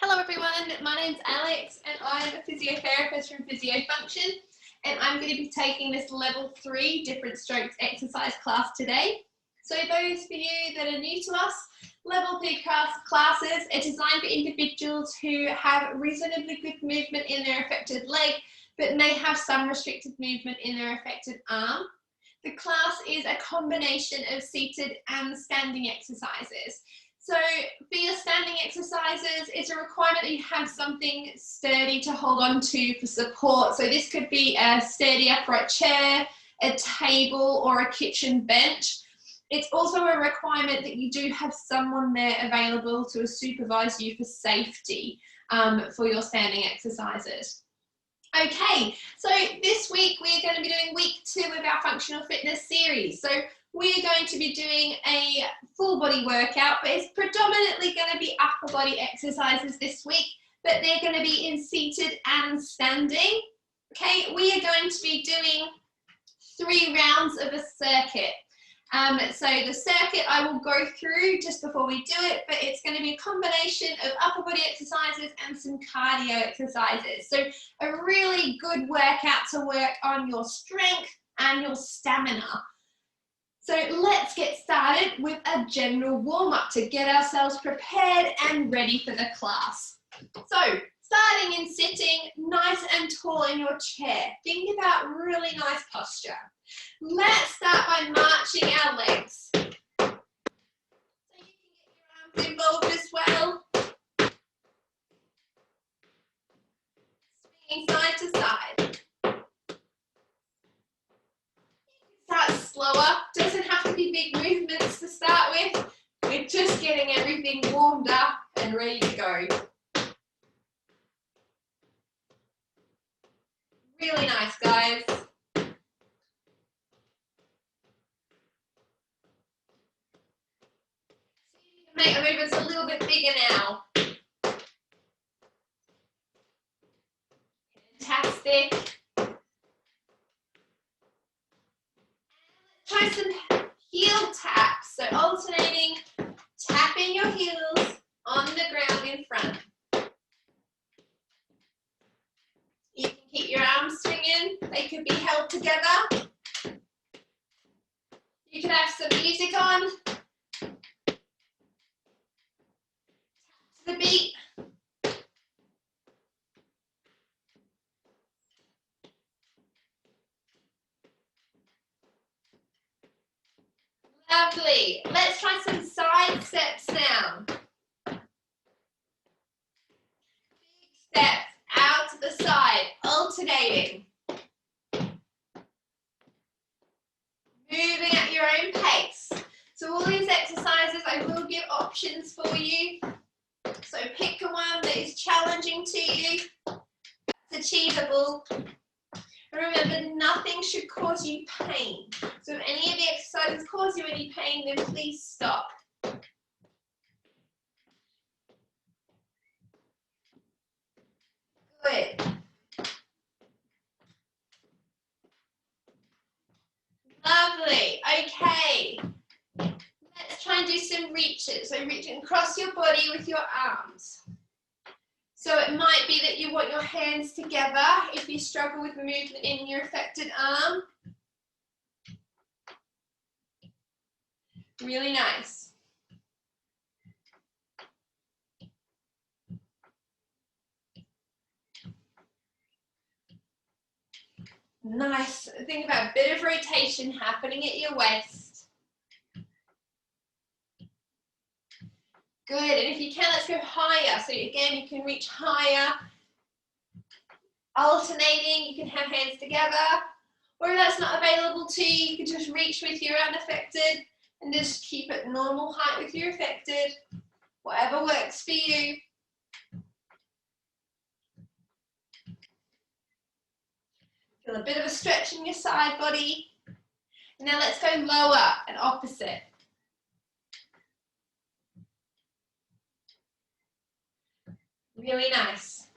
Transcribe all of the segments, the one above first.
Hello everyone, my name's Alex and I'm a physiotherapist from PhysioFunction, and I'm going to be taking this level 3 different strokes exercise class today. So those for you that are new to us, level 3 classes are designed for individuals who have reasonably good movement in their affected leg but may have some restricted movement in their affected arm. The class is a combination of seated and standing exercises. So for your standing exercises, it's a requirement that you have something sturdy to hold on to for support. So this could be a sturdy upright chair, a table, or a kitchen bench. It's also a requirement that you do have someone there available to supervise you for safety for your standing exercises. Okay, so this week we're going to be doing week 2 of our functional fitness series. So we're going to be doing a full body workout, but it's predominantly going to be upper body exercises this week, but they're going to be in seated and standing. Okay, we are going to be doing 3 rounds of a circuit. So the circuit I will go through just before we do it, but it's going to be a combination of upper body exercises and some cardio exercises. So a really good workout to work on your strength and your stamina. So let's get started with a general warm-up to get ourselves prepared and ready for the class. So starting in sitting nice and tall in your chair. Think about really nice posture. Let's start by marching our legs. So you can get your arms involved as well. Swinging side to side. Start slower. Doesn't have to be big movements to start with. We're just getting everything warmed up and ready to go. Really nice, guys. Make the movements a little bit bigger now. Fantastic. Try some heel taps. So alternating, tapping your heels on the ground in front. You can keep your arms swinging. They could be held together. You can have some music on. To the beat. Lovely. Let's try some side steps now. Big steps out to the side, alternating. Moving at your own pace. So all these exercises, I will give options for you. So pick one that is challenging to you, that's achievable. Remember, nothing should cause you pain. So if any of the exercises cause you any pain, then please stop. Good. Lovely. Okay. Let's try and do some reaches. So reaching across your body with your arms. So it might be that you want your hands together if you struggle with movement in your affected arm. Really nice. Nice. Think about a bit of rotation happening at your waist. Good. And if you can, let's go higher. So again, you can reach higher. Alternating, you can have hands together. Or if that's not available to you, you can just reach with your unaffected and just keep it normal height with your affected. Whatever works for you. Feel a bit of a stretch in your side body. Now let's go lower and opposite. Really nice.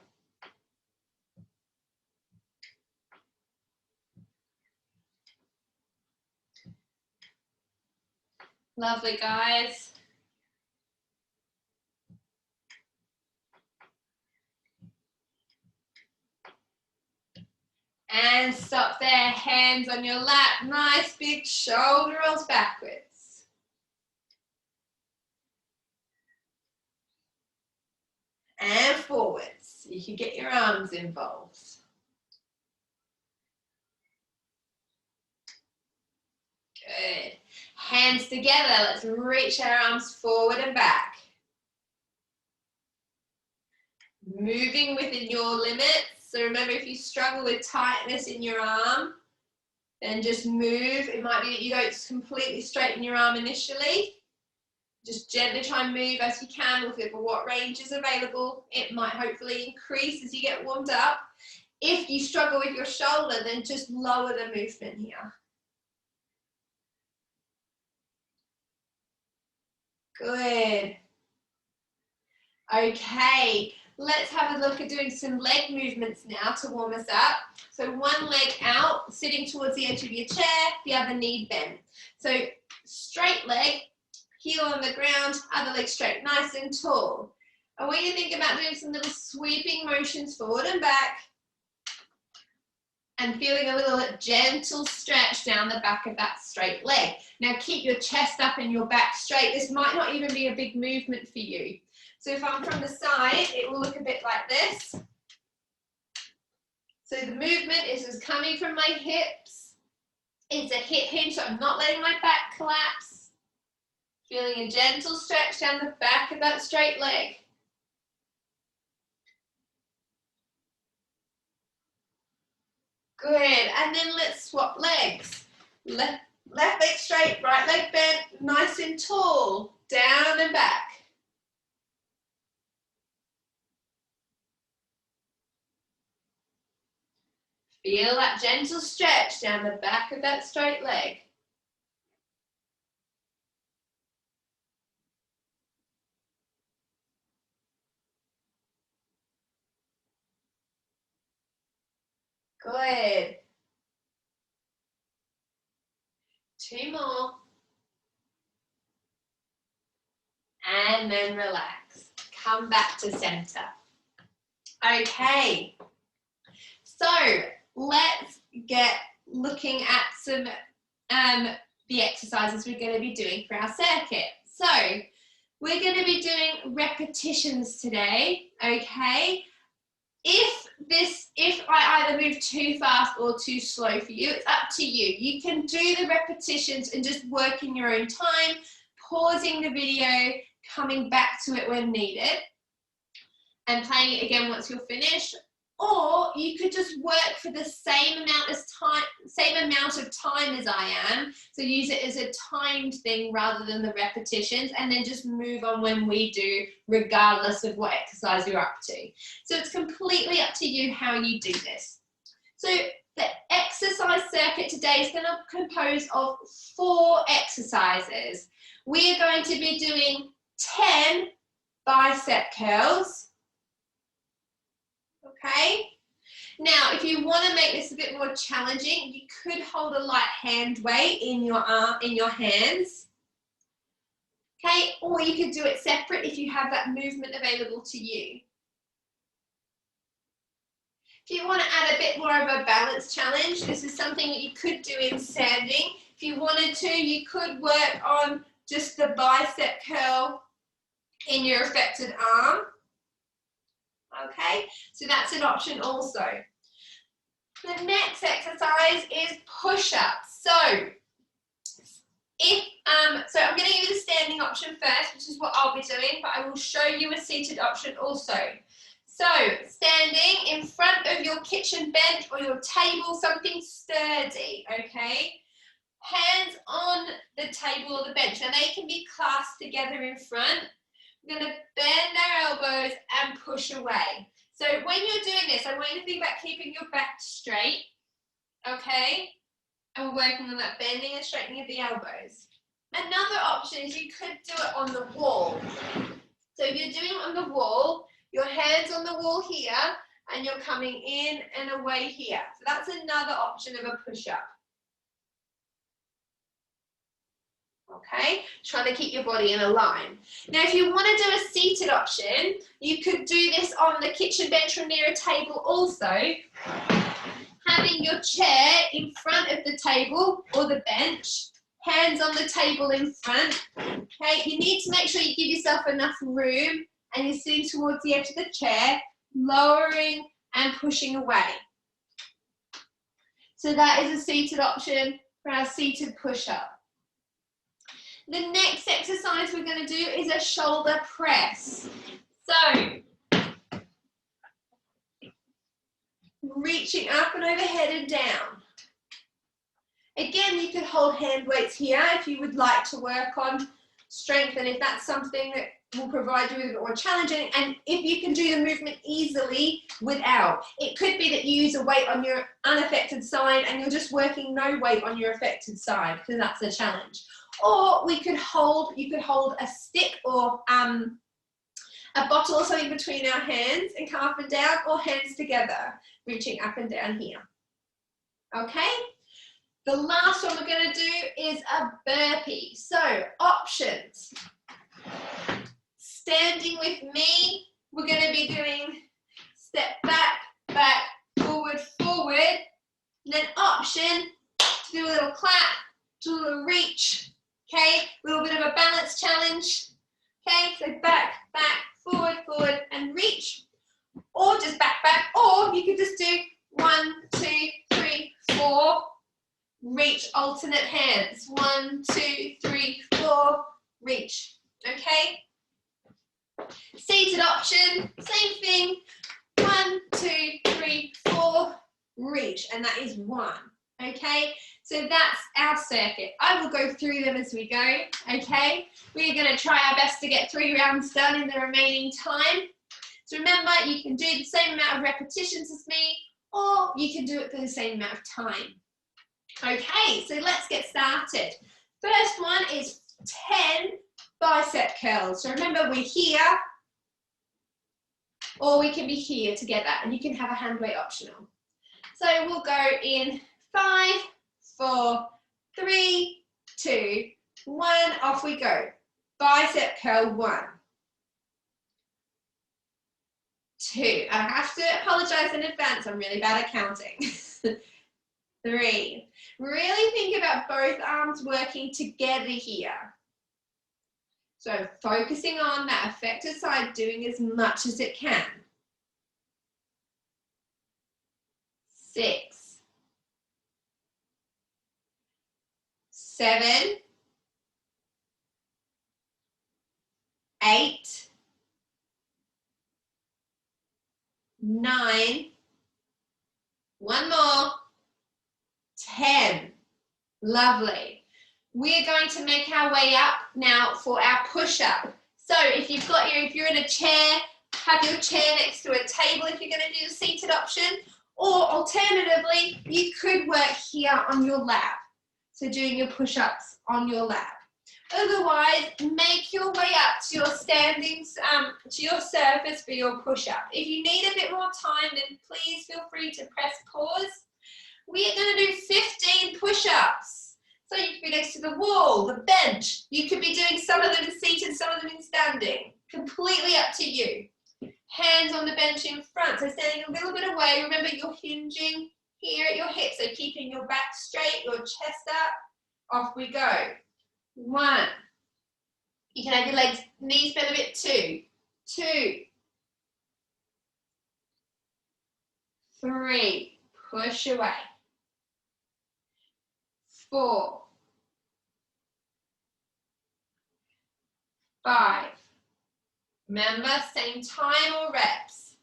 Lovely, guys. And stop there, hands on your lap, nice big shoulder rolls backwards. And forwards. You can get your arms involved. Good. Hands together, let's reach our arms forward and back. Moving within your limits. So remember, if you struggle with tightness in your arm, then just move. It might be that you don't completely straighten your arm initially. Just gently try and move as you can with what range is available. It might hopefully increase as you get warmed up. If you struggle with your shoulder, then just lower the movement here. Good. Okay, let's have a look at doing some leg movements now to warm us up. So one leg out, sitting towards the edge of your chair, the other knee bent. So straight leg, heel on the ground, other leg straight, nice and tall. I want you to think about doing some little sweeping motions forward and back, and feeling a little gentle stretch down the back of that straight leg. Now keep your chest up and your back straight. This might not even be a big movement for you. So if I'm from the side, it will look a bit like this. So the movement is just coming from my hips. It's a hip hinge, so I'm not letting my back collapse. Feeling a gentle stretch down the back of that straight leg. Good, and then let's swap legs. Left leg straight, right leg bent, nice and tall, down and back. Feel that gentle stretch down the back of that straight leg. Good. 2 more. And then relax. Come back to center. Okay. So let's get looking at some the exercises we're going to be doing for our circuit. So we're going to be doing repetitions today, okay? If I either move too fast or too slow for you, it's up to you. You can do the repetitions and just work in your own time, pausing the video, coming back to it when needed, and playing it again once you're finished. Or you could just work for the same amount of time as I am. So use it as a timed thing rather than the repetitions, and then just move on when we do, regardless of what exercise you're up to. So it's completely up to you how you do this. So the exercise circuit today is going to compose of 4 exercises. We are going to be doing 10 bicep curls. Okay, now if you want to make this a bit more challenging, you could hold a light hand weight in your arm, in your hands. Okay, or you could do it separate if you have that movement available to you. If you want to add a bit more of a balance challenge, this is something that you could do in standing. If you wanted to, you could work on just the bicep curl in your affected arm. Okay, so that's an option also. The next exercise is push-ups. So I'm going to give you the standing option first, which is what I'll be doing, but I will show you a seated option also. So standing in front of your kitchen bench or your table, something sturdy, okay? Hands on the table or the bench. Now they can be clasped together in front. We're going to bend our elbows and push away. So when you're doing this, I want you to think about keeping your back straight, okay? And we're working on that bending and straightening of the elbows. Another option is you could do it on the wall. So if you're doing it on the wall, your hands on the wall here, and you're coming in and away here. So that's another option of a push-up. Okay, trying to keep your body in a line. Now, if you want to do a seated option, you could do this on the kitchen bench or near a table also. having your chair in front of the table or the bench, hands on the table in front. Okay, you need to make sure you give yourself enough room and you're sitting towards the edge of the chair, lowering and pushing away. So that is a seated option for our seated push-up. The next exercise we're going to do is a shoulder press. So, reaching up and overhead and down. Again, you could hold hand weights here if you would like to work on strength and if that's something that will provide you with a bit more challenging, and if you can do the movement easily without. It could be that you use a weight on your unaffected side and you're just working no weight on your affected side, because that's a challenge. Or you could hold a stick or a bottle or something between our hands and come up and down, or hands together, reaching up and down here. Okay? The last one we're going to do is a burpee. So, options. Standing with me, we're going to be doing step back, back, forward, forward. And then option, to do a little clap, do a little reach. Okay, a little bit of a balance challenge. Okay, so back, back, forward, forward, and reach. Or just back, back. Or you could just do 1, 2, 3, 4. Reach, alternate hands. 1, 2, 3, 4. Reach. Okay. Seated option, same thing. 1, 2, 3, 4. Reach, and that is 1. Okay, so that's our circuit. I will go through them as we go. Okay, we are going to try our best to get 3 rounds done in the remaining time. So remember, you can do the same amount of repetitions as me, or you can do it for the same amount of time. Okay, so let's get started. First one is 10 bicep curls. So remember, we're here, or we can be here together, and you can have a hand weight optional. So we'll go in 5, 4, 3, 2, 1, off we go. Bicep curl 1. 2, I have to apologize in advance, I'm really bad at counting. 3, really think about both arms working together here. So focusing on that affected side, doing as much as it can. 6, 7, 8, 9, one more, 10. Lovely. We are going to make our way up now for our push-up. So if you're in a chair, have your chair next to a table if you're going to do the seated option, or alternatively, you could work here on your lap. So doing your push-ups on your lap. Otherwise, make your way up to your standings, to your surface for your push-up. If you need a bit more time, then please feel free to press pause. We are going to do 15 push-ups. So you could be next to the wall, the bench. You could be doing some of them in seated, some of them in standing. Completely up to you. Hands on the bench in front. So standing a little bit away. Remember, you're hinging here at your hips. So keeping your back straight, your chest up. Off we go. 1. You can have your legs, knees bent a bit. 2. 2. 3. Push away. 4. 5. Remember, same time or reps.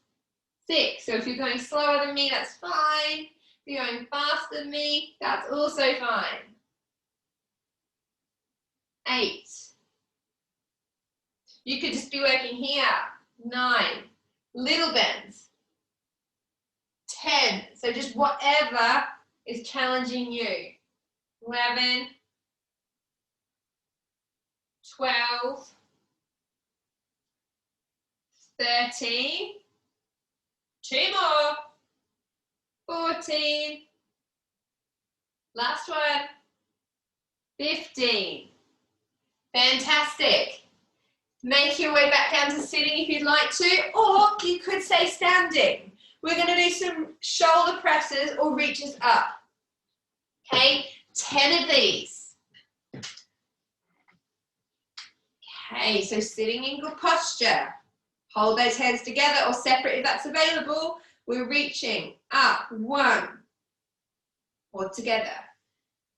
6. So if you're going slower than me, that's fine. If you're going faster than me, that's also fine. 8. You could just be working here. 9. Little bends. 10. So just whatever is challenging you. 11. 12. 13. 2 more. 14. Last one. 15. Fantastic. Make your way back down to sitting if you'd like to, or you could stay standing. We're going to do some shoulder presses or reaches up. Okay, 10 of these. Okay, so sitting in good posture. Hold those hands together or separate if that's available. We're reaching up, 1, or together,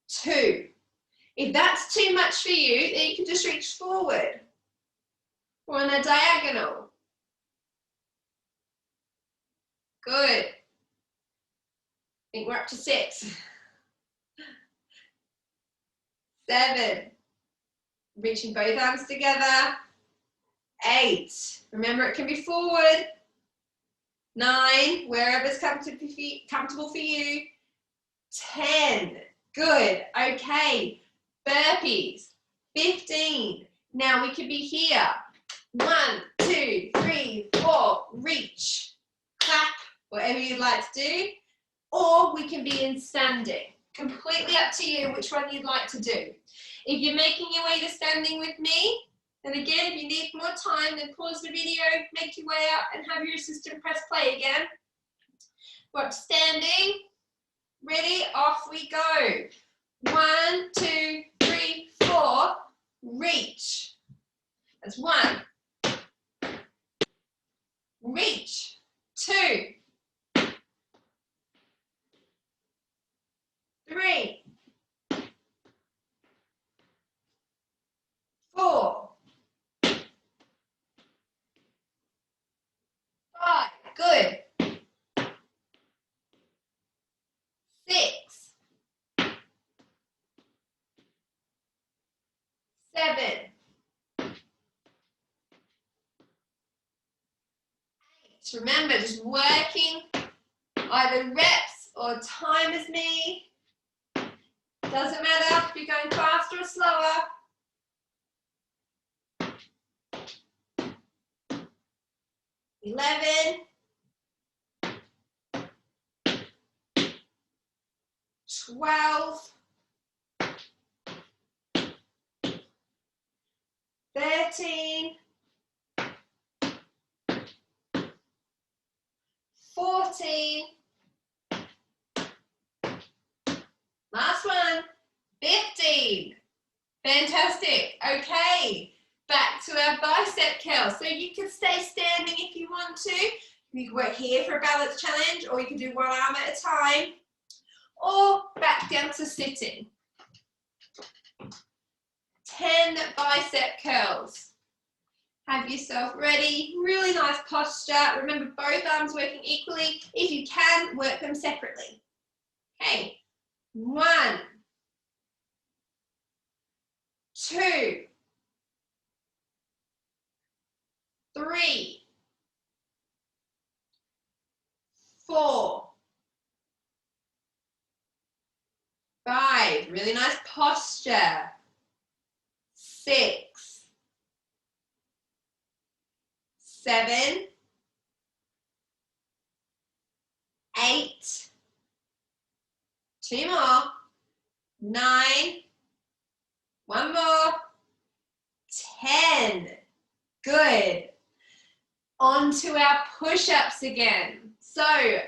2. If that's too much for you, then you can just reach forward or on a diagonal. Good. I think we're up to 6. 7. Reaching both arms together. 8. Remember, it can be forward. 9. Wherever's comfortable for you. 10. Good. Okay. Burpees. 15. Now we could be here. 1, 2, 3, 4. Reach. Clap. Whatever you'd like to do. Or we can be in standing. Completely up to you which one you'd like to do. If you're making your way to standing with me, and again, if you need more time, then pause the video, make your way up, and have your assistant press play again. We're up to standing. Ready? Off we go. 1, 2, 3, 4. Reach. That's 1. Reach. 2. 3. 4. 5. Good. 6. 7. 8. Remember, just working either reps or time as me. Doesn't matter if you're going faster or slower. 11. 12. 13. 14. Last one. 15. Fantastic. Okay. Back to our bicep curl. So you can stay standing if you want to. You can work here for a balance challenge, or you can do one arm at a time, or back down to sitting. 10 bicep curls. Have yourself ready. Really nice posture. Remember, both arms working equally. If you can, work them separately. Okay. 1, 2, 3, 4, 5. Really nice posture. 6, 7, 8. 2 more. 9. 1 more. 10. Good. On to our push-ups again. So,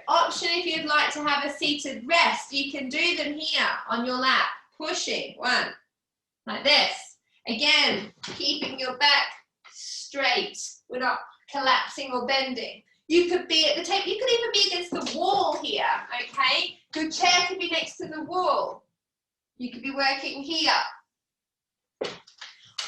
option if you'd like to have a seated rest, you can do them here on your lap. Pushing. 1. Like this. Again, keeping your back straight. We're not collapsing or bending. You could be at the table. You could even be against the wall here, okay? Your chair could be next to the wall. You could be working here.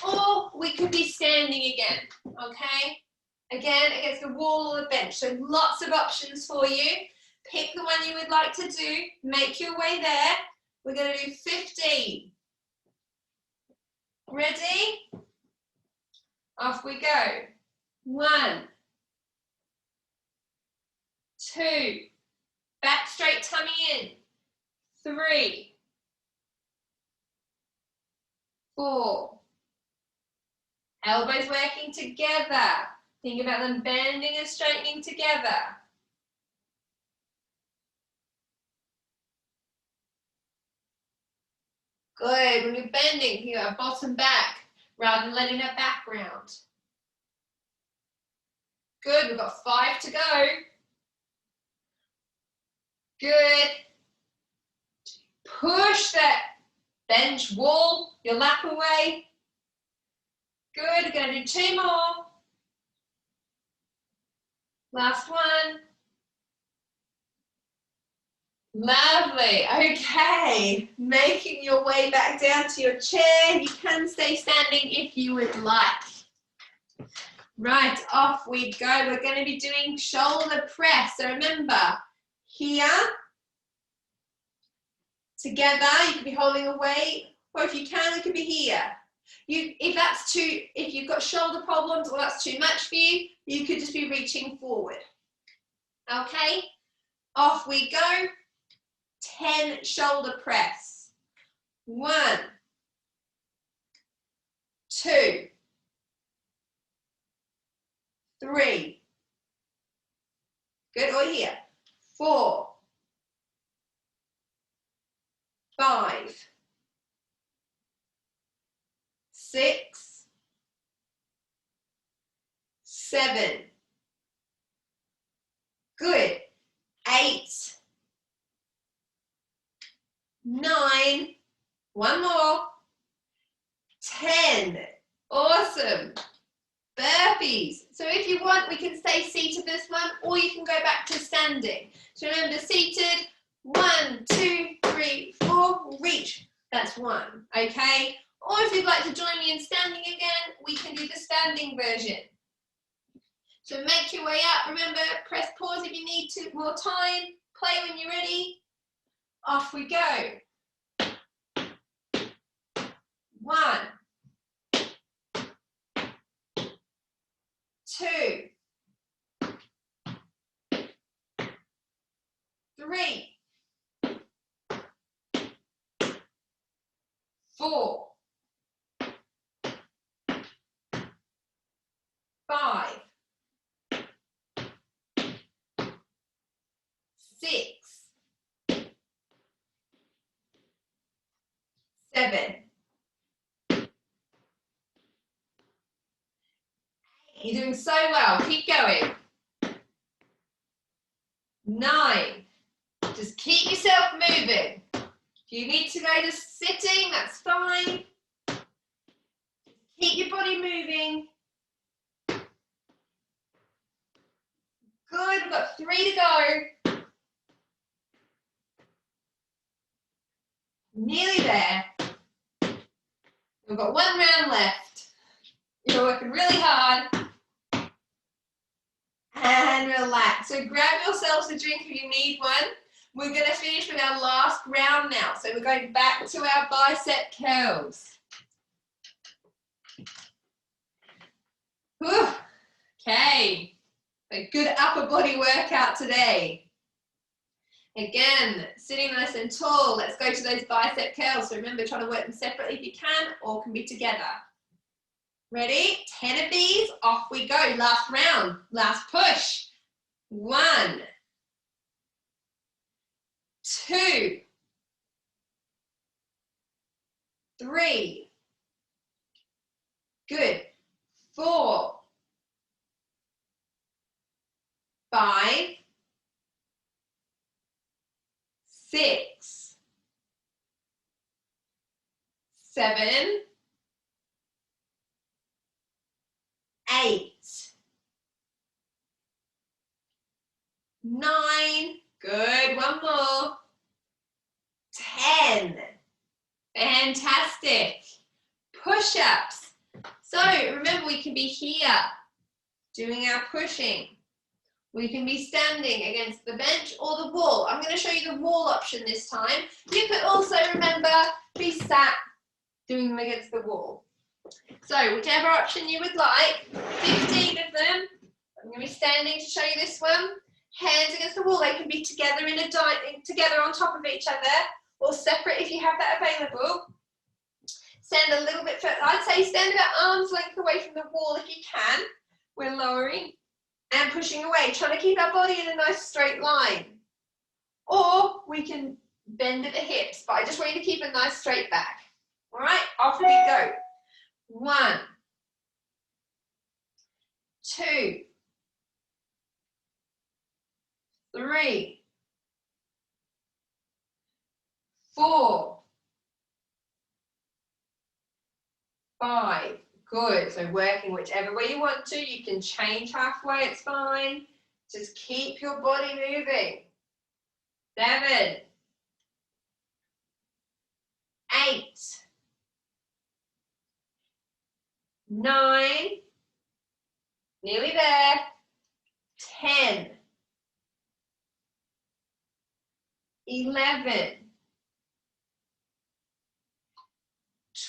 Or we could be standing again, okay? Again, against the wall or the bench. So lots of options for you. Pick the one you would like to do. Make your way there. We're going to do 15. Ready? Off we go. 1, 2, back straight tummy in. 3, 4. Elbows working together. Think about them bending and straightening together. Good. When you're bending, you are bottom back rather than letting that back round. Good. We've got 5 to go. Good. Push that bench wall, your lap away. Good, we're going to do 2 more. Last one. Lovely, okay. Making your way back down to your chair. You can stay standing if you would like. Right, off we go. We're going to be doing shoulder press. So remember, here, together, you could be holding a weight, or if you can, it could be here. If you've got shoulder problems or that's too much for you, you could just be reaching forward. Okay, off we go. 10 shoulder press. 1, 2, 3. Good, or here. 4, 5, 6, 7. Good. 8, 9. One more. 10. Awesome. Burpees. So if you want, we can stay seated this one, or you can go back to standing. So remember, seated. 1, 2, 3, 4. Reach. That's 1. Okay. Or if you'd like to join me in standing again, we can do the standing version. So make your way up. Remember, press pause if you need more time. Play when you're ready. Off we go. 1, 2, 3, 4, 5, 6, 7. You're doing so well. Keep going. 9. Just keep yourself moving. If you need to go to sitting, that's fine. Keep your body moving. Good. We've got 3 to go. Nearly there. We've got 1 round left. You're working really hard. And relax. So grab yourselves a drink if you need one. We're going to finish with our last round now. So we're going back to our bicep curls. Whew. Okay. A good upper body workout today. Again, sitting nice and tall. Let's go to those bicep curls. So remember, try to work them separately if you can, or can be together. Ready? 10 of these, off we go. Last round, last push. 1, 2, 3. Good. 4, 5, 6, 7, 8, 9, good, one more, 10, fantastic, push-ups. So remember, we can be here doing our pushing. We can be standing against the bench or the wall. I'm going to show you the wall option this time. You could also, remember, be sat doing them against the wall. So whichever option you would like, 15 of them. I'm going to be standing to show you this one. Hands against the wall. They can be together together on top of each other, or separate if you have that available. Stand a little bit further. I'd say stand about arm's length away from the wall if you can. We're lowering and pushing away, trying to keep our body in a nice straight line. Or we can bend at the hips, but I just want you to keep a nice straight back. All right, off we go. 1, 2, 3, 4, 5. Good. So working whichever way you want to. You can change halfway, it's fine. Just keep your body moving. 7, 8, 9, nearly there, 10, 11,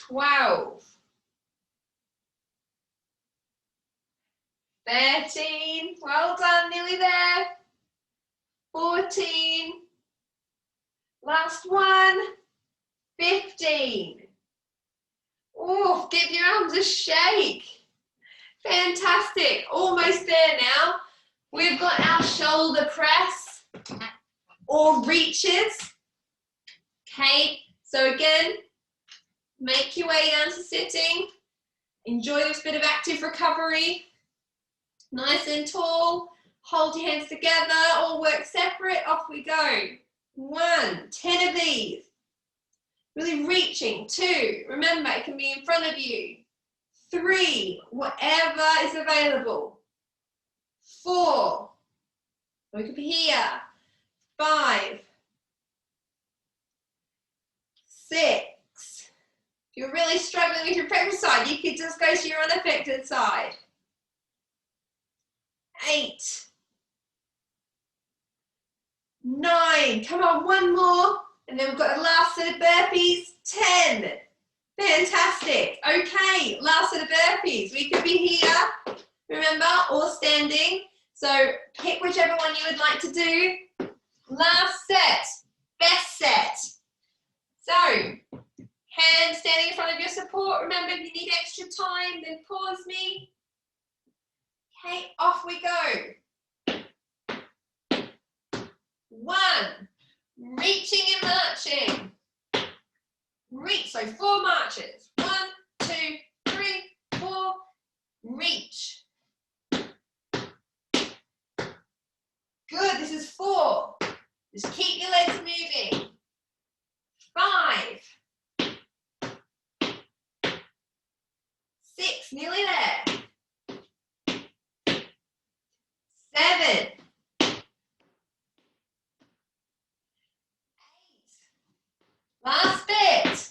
12, 13, well done, nearly there, 14, last one, 15. Oh, give your arms a shake. Fantastic, almost there now. We've got our shoulder press or reaches. Okay, so again, make your way down to sitting. Enjoy this bit of active recovery. Nice and tall. Hold your hands together or work separate. Off we go. 1, 10 of these. Really reaching. 2, remember it can be in front of you. 3, whatever is available. 4, we could be here. 5, 6. If you're really struggling with your pregnant side, you could just go to your unaffected side. 8, 9, come on, one more, and then we've got a last set of burpees. 10, fantastic. Okay, last set of burpees. We could be here, remember, or standing. So pick whichever one you would like to do. Last set, best set. So, hands standing in front of your support. Remember, if you need extra time, then pause me. Okay, off we go. 1, reaching and marching. Reach, so 4 marches. 1, 2, 3, 4, reach. Good, this is 4. Just keep your legs moving. 5, 6, nearly there. 7, 8, last bit.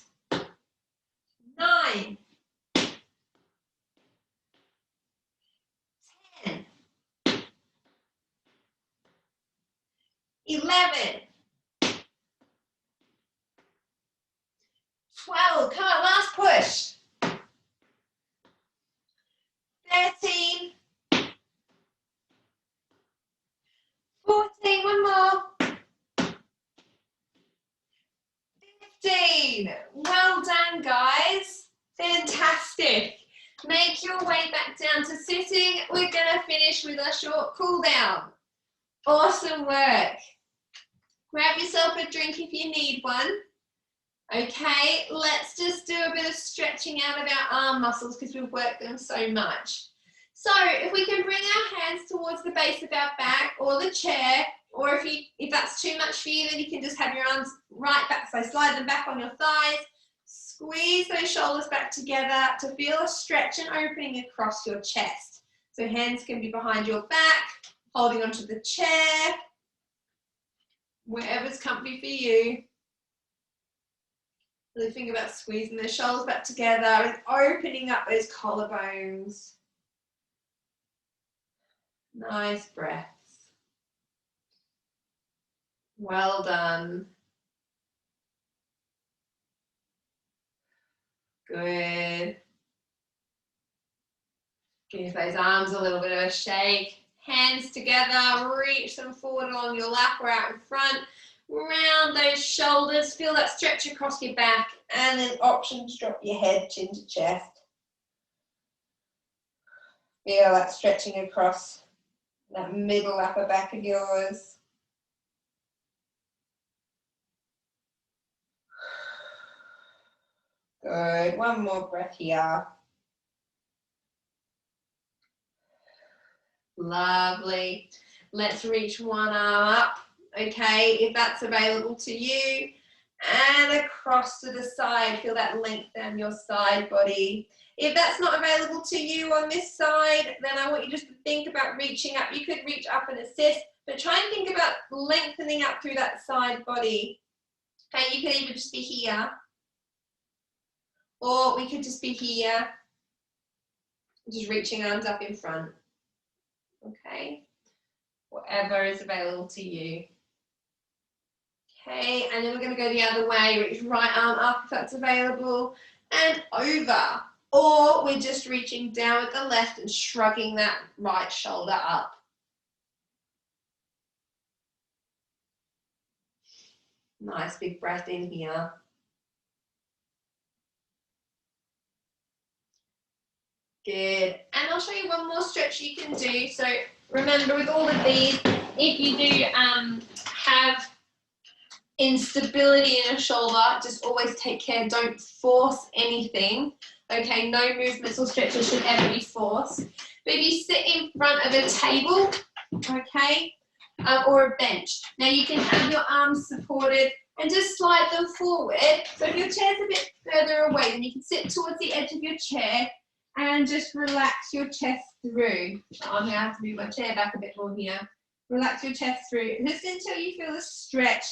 9, 10, 11, 12, come on, last push. 13, 14, one more. 15, well done guys, fantastic. Make your way back down to sitting. We're gonna finish with a short cool down. Awesome work. Grab yourself a drink if you need one. Okay, let's just do a bit of stretching out of our arm muscles because we've worked them so much. So if we can bring our hands towards the base of our back or the chair, or if that's too much for you, then you can just have your arms right back, so slide them back on your thighs, squeeze those shoulders back together to feel a stretch and opening across your chest. So hands can be behind your back, holding onto the chair, wherever's comfy for you. Really think about squeezing the shoulders back together and opening up those collarbones. Nice breaths. Well done. Good. Give those arms a little bit of a shake. Hands together, reach them forward along your lap or out in front. Round those shoulders, feel that stretch across your back, and then option to drop your head, chin to chest. Feel that stretching across that middle upper back of yours. Good, one more breath here. Lovely. Let's reach one arm up. Okay, if that's available to you, and across to the side. Feel that length down your side body. If that's not available to you on this side, then I want you just to think about reaching up. You could reach up and assist, but try and think about lengthening up through that side body. Okay, you could even just be here, or we could just be here, just reaching arms up in front. Okay, whatever is available to you. Okay, and then we're going to go the other way, reach right arm up if that's available, and over. Or we're just reaching down with the left and shrugging that right shoulder up. Nice big breath in here. Good. And I'll show you one more stretch you can do. So remember, with all of these, if you do have instability in your shoulder, just always take care. Don't force anything. Okay, no movements or stretches should ever be forced. But if you sit in front of a table, okay, or a bench, now you can have your arms supported and just slide them forward. So if your chair's a bit further away, then you can sit towards the edge of your chair and just relax your chest through. I'm going to have to move my chair back a bit more here. Relax your chest through, just until you feel a stretch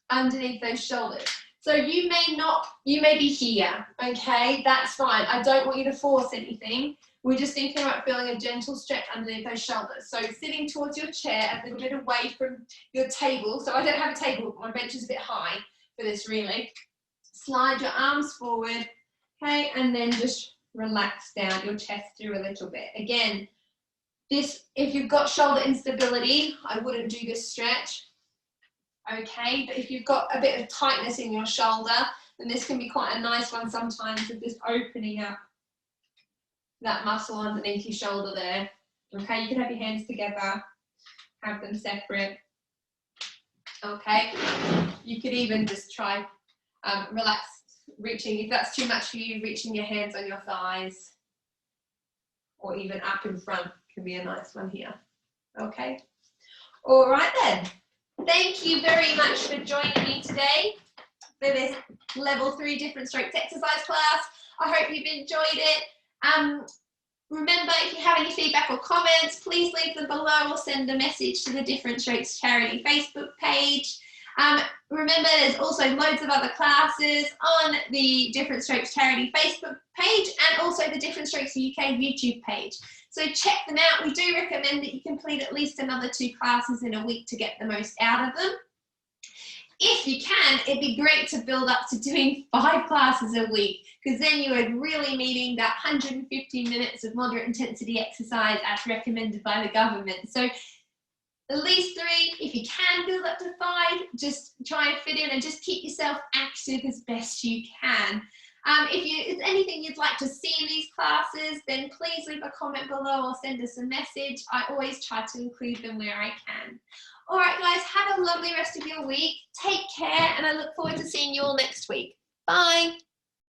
underneath those shoulders. So you may be here, okay? That's fine. I don't want you to force anything. We're just thinking about feeling a gentle stretch underneath those shoulders. So sitting towards your chair, a little bit away from your table. So I don't have a table, my bench is a bit high for this really. Slide your arms forward, okay? And then just relax down your chest through a little bit. Again, if you've got shoulder instability, I wouldn't do this stretch. Okay, but if you've got a bit of tightness in your shoulder, then this can be quite a nice one sometimes, with just opening up that muscle underneath your shoulder there. Okay, you can have your hands together, have them separate. Okay, you could even just try relax, reaching, if that's too much for you, reaching your hands on your thighs, or even up in front can be a nice one here. Okay, all right then. Thank you very much for joining me today for this level 3 different strokes exercise class. I hope you've enjoyed it. Remember, if you have any feedback or comments, please leave them below or send a message to the Different Strokes Charity Facebook page. Remember, there's also loads of other classes on the Different Strokes Charity Facebook page and also the Different Strokes UK YouTube page. So check them out. We do recommend that you complete at least another 2 classes in a week to get the most out of them. If you can, it'd be great to build up to doing 5 classes a week, because then you are really meeting that 150 minutes of moderate intensity exercise as recommended by the government. So at least 3, if you can build up to 5, just try and fit in and just keep yourself active as best you can. If there's anything you'd like to see in these classes, then please leave a comment below or send us a message. I always try to include them where I can. All right, guys, have a lovely rest of your week. Take care, and I look forward to seeing you all next week. Bye.